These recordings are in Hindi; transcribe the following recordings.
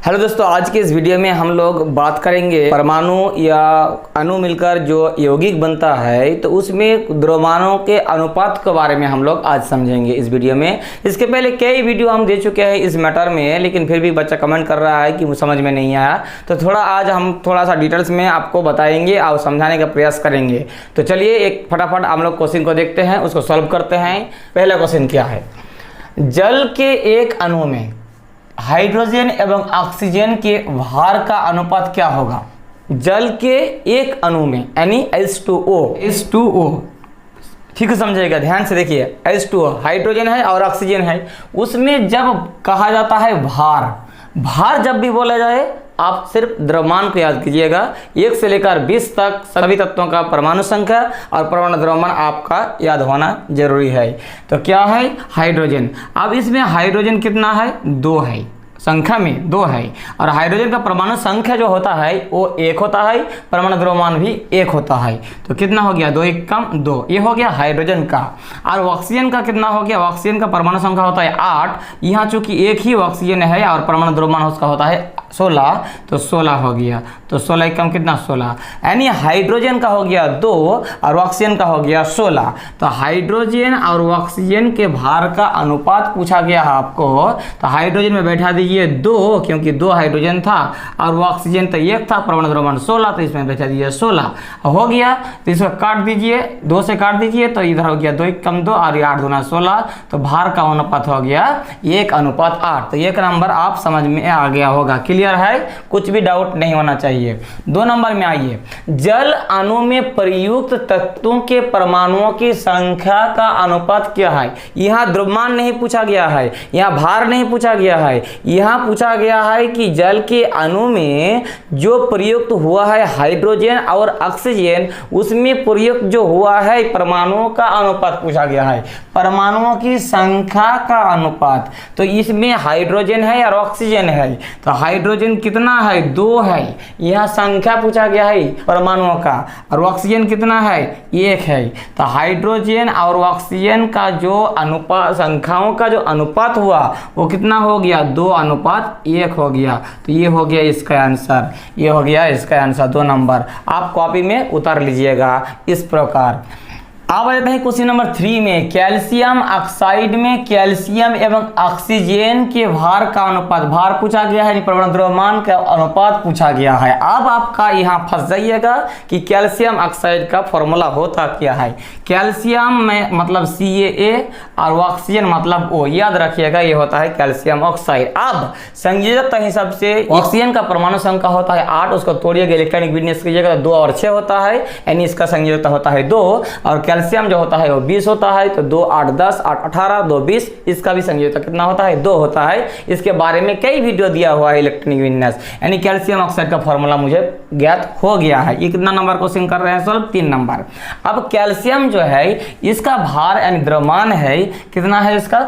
हेलो दोस्तों, आज के इस वीडियो में हम लोग बात करेंगे परमाणु या अणु मिलकर जो यौगिक बनता है तो उसमें द्रव्यमानों के अनुपात के बारे में हम लोग आज समझेंगे इस वीडियो में। इसके पहले कई वीडियो हम दे चुके हैं इस मैटर में, लेकिन फिर भी बच्चा कमेंट कर रहा है कि मुझे समझ में नहीं आया, तो थोड़ा आज हम थोड़ा सा डिटेल्स में आपको बताएंगे और समझाने का प्रयास करेंगे। तो चलिए एक फटाफट हम लोग क्वेश्चन को देखते हैं, उसको सॉल्व करते हैं। पहला क्वेश्चन क्या है, जल के एक अणु में हाइड्रोजन एवं ऑक्सीजन के भार का अनुपात क्या होगा। जल के एक अणु में यानी H2O ठीक है, समझिएगा, ध्यान से देखिए। H2O हाइड्रोजन है और ऑक्सीजन है, उसमें जब कहा जाता है भार जब भी बोला जाए आप सिर्फ द्रव्यमान को याद कीजिएगा। 1 से लेकर 20 तक सभी तत्वों का परमाणु संख्या और परमाणु द्रव्यमान आपका याद होना जरूरी है। तो क्या है, हाइड्रोजन। अब इसमें हाइड्रोजन कितना है, 2 है, संख्या में 2 है, और हाइड्रोजन का परमाणु संख्या जो होता है वो 1 होता है, परमाणु द्रव्यमान भी 1 होता है। तो कितना हो गया, 2 1 कम 2, ये हो गया हाइड्रोजन का। और ऑक्सीजन का कितना हो गया, ऑक्सीजन का परमाणु संख्या होता है 8, यहाँ चूंकि एक ही ऑक्सीजन है और परमाणु द्रव्यमान उसका होता है 16, तो 16 हो गया। तो 16 कम कितना, 16, यानी हाइड्रोजन का हो गया 2 और ऑक्सीजन का हो गया 16। तो हाइड्रोजन और ऑक्सीजन के भार का अनुपात पूछा गया है आपको, तो हाइड्रोजन में बैठा दीजिए 2, क्योंकि 2 हाइड्रोजन था और ऑक्सीजन तो 1 था, परमाणु द्रव्यमान 16, तो इसमें बैठा दीजिए 16 हो गया। तो इसको काट दीजिए, 2 से काट दीजिए, तो इधर हो गया 2 1 कम 2 और 8 दूना 16, तो भार का अनुपात हो गया 1:8। तो 1 नंबर आप समझ में आ गया होगा, क्लियर है, कुछ भी डाउट नहीं होना चाहिए। 2 नंबर में आइए, जल अणु में प्रयुक्त तत्वों के परमाणुओं की संख्या का अनुपात क्या है। यहाँ द्रव्यमान नहीं पूछा गया है, यहाँ भार नहीं पूछा गया है, यहाँ पूछा गया है कि जल के अणु में जो प्रयुक्त हुआ है हाइड्रोजन और ऑक्सीजन, उसमें प्रयुक्त जो हुआ है परमाणुओं का अनुपात पूछा गया है, परमाणुओं की संख्या का अनुपात। तो इसमें हाइड्रोजन है और ऑक्सीजन है, तो हाइड्रोजन कितना है, 2 है, यहाँ संख्या पूछा गया है परमाणुओं का, और ऑक्सीजन कितना है, 1 है। तो हाइड्रोजन और ऑक्सीजन का जो अनुपात, संख्याओं का जो अनुपात हुआ वो कितना हो गया, 2:1 हो गया। तो ये हो गया इसका आंसर, ये हो गया इसका आंसर। 2 नंबर आप कॉपी में उतार लीजिएगा इस प्रकार। अब आते हैं क्वेश्चन नंबर 3 में, कैल्शियम ऑक्साइड में कैल्शियम एवं ऑक्सीजन के भार का अनुपात, भार पूछा गया है, परमाणु द्रव्यमान का अनुपात पूछा गया है। अब आपका यहाँ फंस जाइएगा कि कैल्शियम ऑक्साइड का फॉर्मूला होता क्या है। कैल्शियम में मतलब CaA और ऑक्सीजन मतलब O, याद रखिएगा, ये होता है कैल्शियम ऑक्साइड। अब संयोजकता हिसाब से ऑक्सीजन का परमाणु संख्या होता है 8, उसको तोड़िएगा, इलेक्ट्रॉनिक विन्यास कीजिएगा तो 2 और 6 होता है, यानी इसका संयोजकता होता है 2, और कैल्शियम जो होता है वो 20 होता है, तो 2 8 10 8 18 2 20, इसका भी संयोजकता कितना होता है, 2 होता है। इसके बारे में कई वीडियो दिया हुआ है इलेक्ट्रॉनिक विन्यास, यानी कैल्शियम ऑक्साइड का फॉर्मूला मुझे ज्ञात हो गया है। ये कितना नंबर क्वेश्चन कर रहे हैं सॉल्व, 3 नंबर। अब कैल्शियम जो है इसका भार यानी द्रव्यमान है कितना है, इसका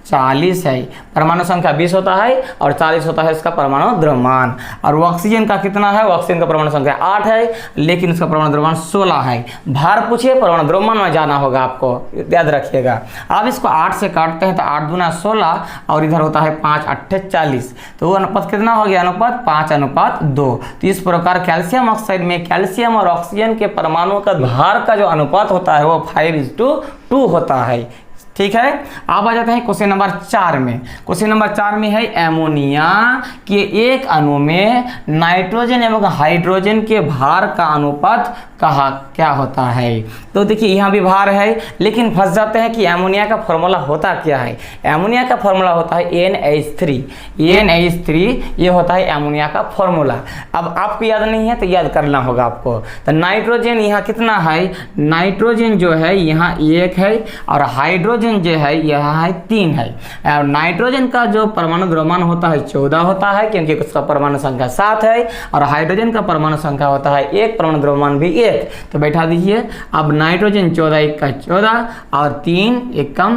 40 है, परमाणु संख्या 20 होता है और 40 होता है इसका परमाणु द्रव्यमान। और ऑक्सीजन का कितना है, ऑक्सीजन का परमाणु संख्या 8 है, लेकिन इसका परमाणु द्रव्यमान 16 है। भार पूछिए, परमाणु द्रव्यमान में जाना होगा आपको, याद रखिएगा। अब इसको 8 से काटते हैं तो 8 दूना 16 और इधर होता है 5 8 40, तो वो अनुपात कितना हो गया, अनुपात 5:2। तो इस प्रकार कैल्शियम ऑक्साइड में कैल्शियम और ऑक्सीजन के परमाणुओं का भार का जो अनुपात होता है वो 5:2 होता है। ठीक है, अब आ जाते हैं क्वेश्चन नंबर 4 में। क्वेश्चन नंबर 4 में है, एमोनिया के एक अणु में नाइट्रोजन एवं हाइड्रोजन के भार का अनुपात क्या होता है। तो देखिए यहाँ भी भार है, लेकिन फंस जाते हैं कि एमोनिया का फॉर्मूला होता क्या है। एमोनिया का फॉर्मूला होता है NH3, ये होता है एमोनिया का फॉर्मूला। अब आपको याद नहीं है तो याद करना होगा आपको। तो नाइट्रोजन यहाँ कितना है, नाइट्रोजन जो है यहाँ 1 है और हाइड्रोजन जो है यहाँ है 3 है। और नाइट्रोजन का जो परमाणु द्रव्यमान होता है 14 होता है, क्योंकि उसका परमाणु संख्या 7 है, और हाइड्रोजन का परमाणु संख्या होता है 1, परमाणु द्रव्यमान भी 1। तो बैठा दीजिए, अब नाइट्रोजन 14 1 का 14 और 3 1 कम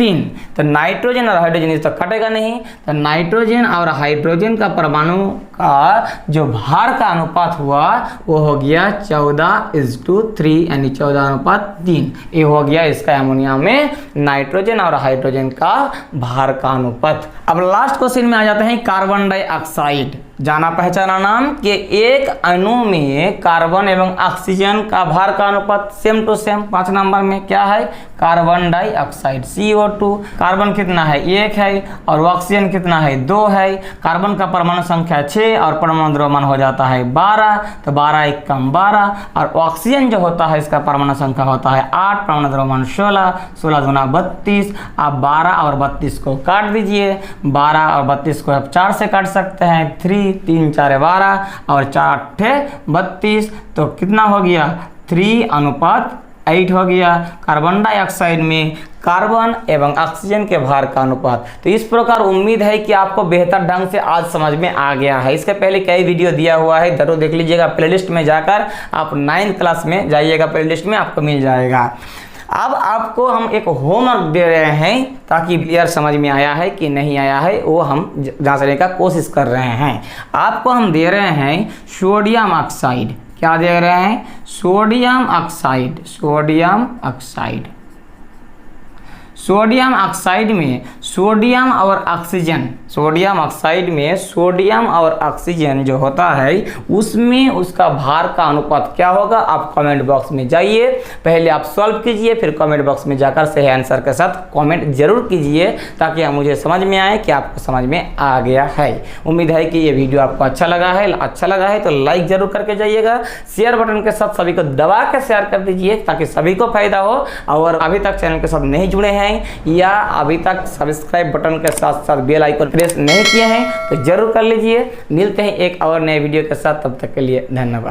3। तो नाइट्रोजन और हाइड्रोजन इस तो कटेगा नहीं, तो नाइट्रोजन और हाइड्रोजन का परमाणु का जो भार का अनुपात हुआ वो हो गया 14:3, यानी 14:3। ये हो गया इसका अमोनिया में नाइट्रोजन और हाइड्रोजन का भार का अनुपात। अब लास्ट क्वेश्चन में आ जाते हैं कार्बन डाइऑक्साइड। जाना पहचाना नाम कि एक अणु में कार्बन एवं ऑक्सीजन का भार का अनुपात सेम टू सेम 5 नंबर में क्या है, कार्बन डाइऑक्साइड CO2। कार्बन कितना है 1 है और ऑक्सीजन कितना है 2 है। कार्बन का परमाणु संख्या 6 और परमाणु द्रव्यमान हो जाता है 12, तो 12 1 कम 12। और ऑक्सीजन जो होता है इसका परमाणु संख्या होता है 8, परमाणु द्रव्यमान 16, 16 दूना 32। आप 12 और 32 को काट दीजिए, 12 और 32 को आप 4 से काट सकते हैं, 3 3 4 12 और 4 8 32, तो कितना हो गया 3:8 हो गया कार्बन डाइऑक्साइड में कार्बन एवं ऑक्सीजन के भार का अनुपात। तो इस प्रकार उम्मीद है कि आपको बेहतर ढंग से आज समझ में आ गया है। इसके पहले कई वीडियो दिया हुआ है, जरूर देख लीजिएगा प्लेलिस्ट में जाकर, आप 9th क्लास में जाइएगा, प्लेलिस्ट में आपको मिल जाएगा। अब आपको हम एक होमवर्क दे रहे हैं ताकि क्लियर समझ में आया है कि नहीं आया है वो हम जांचने का कोशिश कर रहे हैं। आपको हम दे रहे हैं सोडियम ऑक्साइड। क्या दे रहे हैं, sodium oxide. Sodium oxide, sodium oxide में सोडियम और ऑक्सीजन, सोडियम ऑक्साइड में सोडियम और ऑक्सीजन जो होता है उसमें उसका भार का अनुपात क्या होगा, आप कमेंट बॉक्स में जाइए, पहले आप सॉल्व कीजिए, फिर कमेंट बॉक्स में जाकर सही आंसर के साथ कमेंट जरूर कीजिए ताकि मुझे समझ में आए कि आपको समझ में आ गया है। उम्मीद है कि ये वीडियो आपको अच्छा लगा है तो लाइक जरूर करके जाइएगा, शेयर बटन के साथ सभी को दबा के शेयर कर दीजिए ताकि सभी को फायदा हो। और अभी तक चैनल के साथ नहीं जुड़े हैं या अभी तक सब्सक्राइब बटन के साथ साथ बेल आइकन प्रेस नहीं किए हैं तो जरूर कर लीजिए। मिलते हैं एक और नए वीडियो के साथ, तब तक के लिए धन्यवाद।